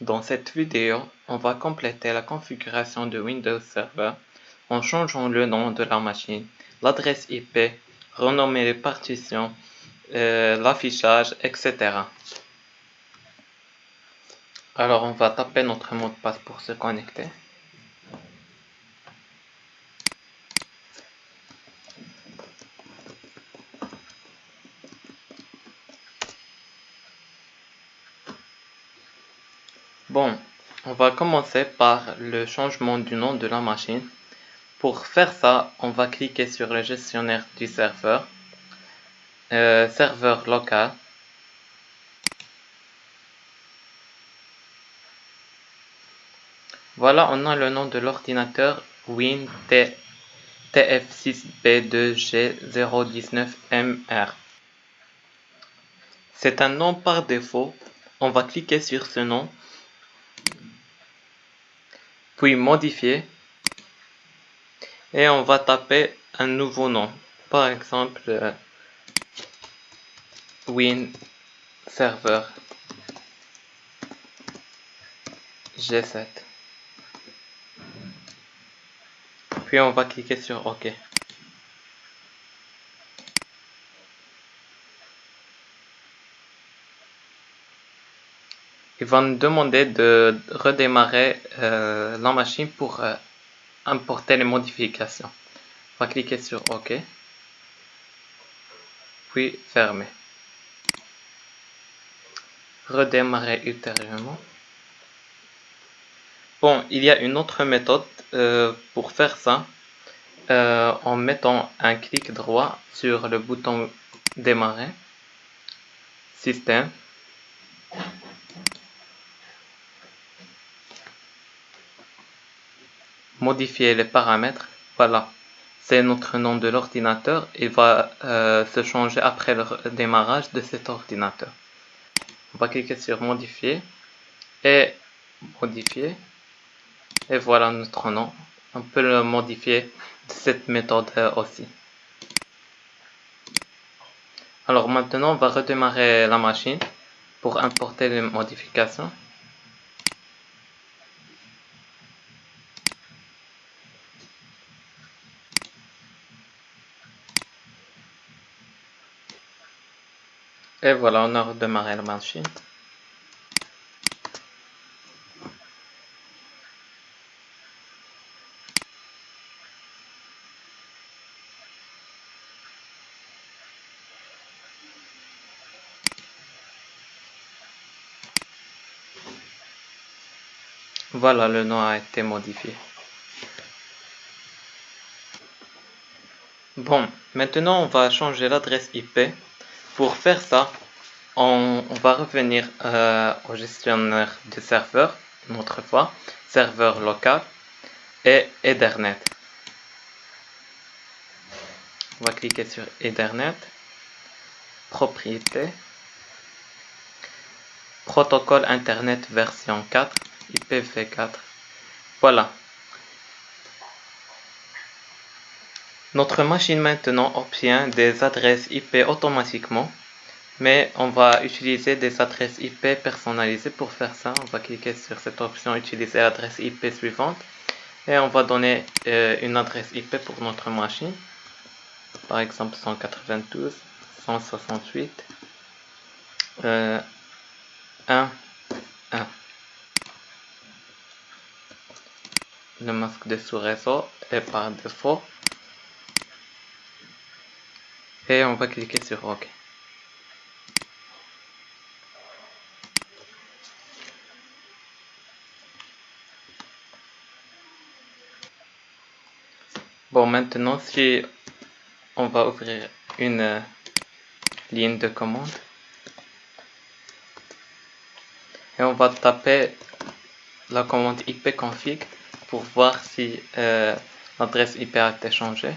Dans cette vidéo, on va compléter la configuration de Windows Server en changeant le nom de la machine, l'adresse IP, renommer les partitions, l'affichage, etc. Alors on va taper notre mot de passe pour se connecter. Bon, on va commencer par le changement du nom de la machine. Pour faire ça, on va cliquer sur le gestionnaire du serveur, serveur local. Voilà, on a le nom de l'ordinateur WinTF6B2G019MR. C'est un nom par défaut. On va cliquer sur ce nom, puis modifier, et on va taper un nouveau nom. Par exemple, WinServer G7. Puis on va cliquer sur OK. Il va nous demander de redémarrer la machine pour importer les modifications. On va cliquer sur OK, puis fermer. Redémarrer ultérieurement. Bon, il y a une autre méthode pour faire ça, en mettant un clic droit sur le bouton démarrer, système, modifier les paramètres. Voilà, c'est notre nom de l'ordinateur. Il va se changer après le démarrage de cet ordinateur. On va cliquer sur modifier et modifier, et voilà notre nom. On peut le modifier de cette méthode aussi. Alors maintenant, on va redémarrer la machine pour importer les modifications. Et voilà, on a redémarré la machine. Voilà, le nom a été modifié. Bon, maintenant on va changer l'adresse IP. Pour faire ça, on va revenir au gestionnaire du serveur, une autre fois, serveur local et Ethernet. On va cliquer sur Ethernet, propriété, protocole Internet version 4, IPv4. Voilà. Notre machine maintenant obtient des adresses IP automatiquement, mais on va utiliser des adresses IP personnalisées. Pour faire ça, on va cliquer sur cette option utiliser l'adresse IP suivante et on va donner une adresse IP pour notre machine, par exemple 192.168.1.1. Le masque de sous-réseau est par défaut et on va cliquer sur OK. Bon, maintenant si on va ouvrir une ligne de commande et on va taper la commande ipconfig pour voir si l'adresse IP a été changée.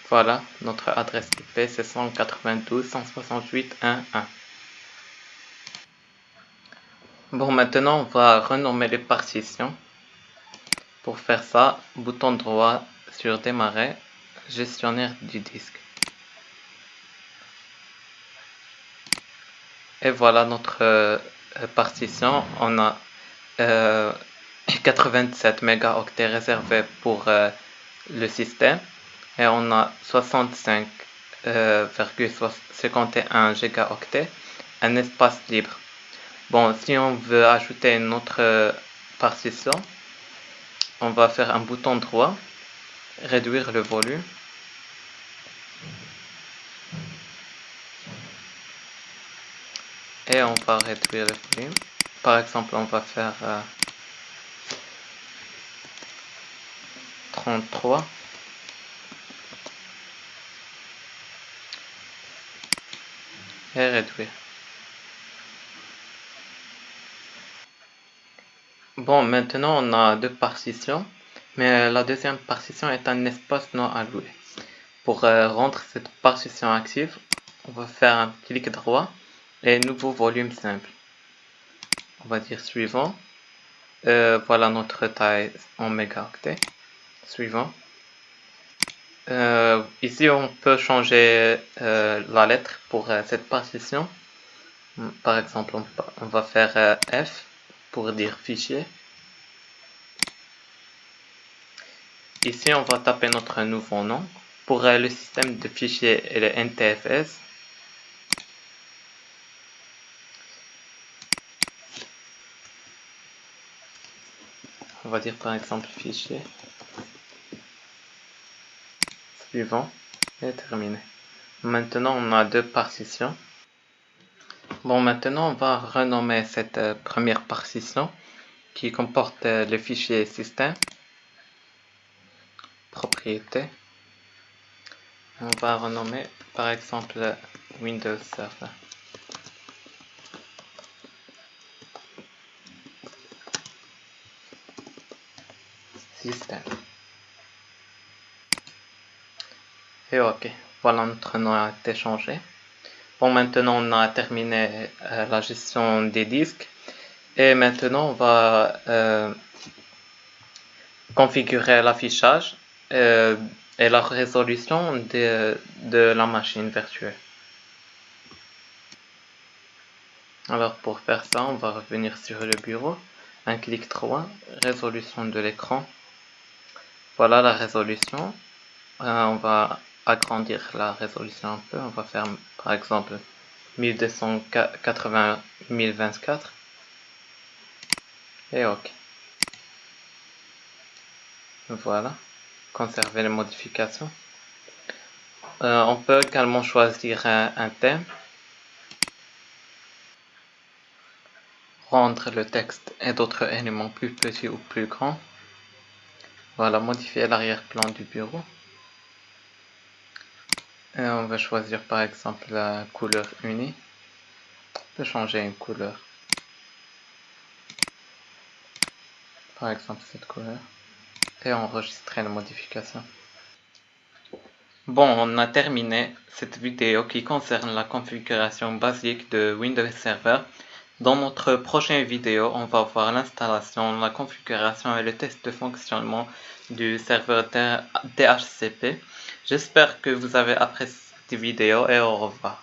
Voilà, notre adresse IP c'est 192.168.1.1. Bon, maintenant on va renommer les partitions. Pour faire ça, bouton droit sur démarrer, gestionnaire du disque. Et voilà notre partition. On a 87 mégaoctets réservés pour le système et on a 65,51 gigaoctets, un espace libre. Bon, si on veut ajouter une autre partition, on va faire un bouton droit, réduire le volume. Et on va réduire le volume. Par exemple, on va faire 33. Et réduire. Bon, maintenant on a deux partitions, mais la deuxième partition est un espace non alloué. Pour rendre cette partition active, on va faire un clic droit et nouveau volume simple. On va dire suivant. Voilà notre taille en mégaoctets. Suivant. Ici, on peut changer la lettre pour cette partition. Par exemple, on va faire F pour dire fichier. Ici, on va taper notre nouveau nom. Pour le système de fichiers et le NTFS, on va dire par exemple fichier. Suivant et terminé. Maintenant, on a deux partitions. Bon, maintenant, on va renommer cette première partition qui comporte le fichier système, propriété. On va renommer par exemple Windows Server. Système. Et ok, voilà, notre nom a été changé. Bon, maintenant on a terminé la gestion des disques. Et maintenant on va configurer l'affichage et la résolution de la machine virtuelle. Alors pour faire ça, on va revenir sur le bureau, un clic droit, résolution de l'écran. Voilà la résolution. On va agrandir la résolution un peu. On va faire par exemple 1280-1024 et OK. Voilà, conserver les modifications. On peut également choisir un thème, rendre le texte et d'autres éléments plus petits ou plus grands. Voilà, modifier l'arrière-plan du bureau. Et on va choisir par exemple la couleur unie. On peut changer une couleur. Par exemple cette couleur. Et enregistrer la modification. Bon, on a terminé cette vidéo qui concerne la configuration basique de Windows Server. Dans notre prochaine vidéo, on va voir l'installation, la configuration et le test de fonctionnement du serveur DHCP. J'espère que vous avez apprécié cette vidéo et au revoir.